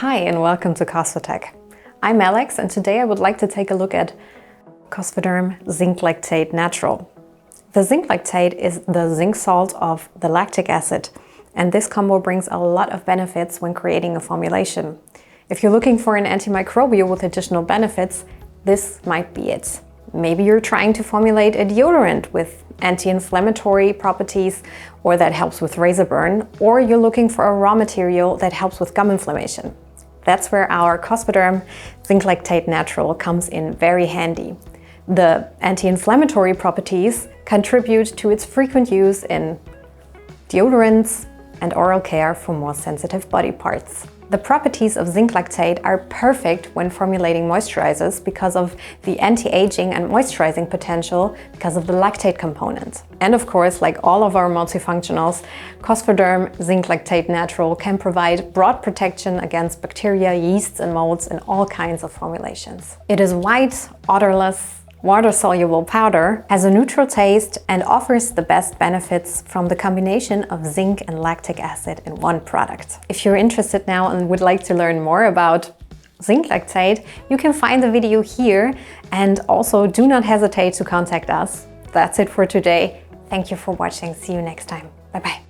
Hi and welcome to Cosphatec. I'm Alex and today I would like to take a look at Cosphaderm Zinc Lactate Natural. The zinc lactate is the zinc salt of the lactic acid, and this combo brings a lot of benefits when creating a formulation. If you're looking for an antimicrobial with additional benefits, this might be it. Maybe you're trying to formulate a deodorant with anti-inflammatory properties or that helps with razor burn, or you're looking for a raw material that helps with gum inflammation. That's where our Cosphaderm Zinc Lactate Natural comes in very handy. The anti-inflammatory properties contribute to its frequent use in deodorants and oral care for more sensitive body parts. The properties of zinc lactate are perfect when formulating moisturizers because of the anti-aging and moisturizing potential because of the lactate component. And of course, like all of our multifunctionals, Cosphaderm Zinc Lactate Natural can provide broad protection against bacteria, yeasts and molds in all kinds of formulations. It is white, odorless, water-soluble powder, has a neutral taste and offers the best benefits from the combination of zinc and lactic acid in one product. If you're interested now and would like to learn more about zinc lactate, you can find the video here, and also do not hesitate to contact us. That's it for today. Thank you for watching. See you next time. Bye-bye.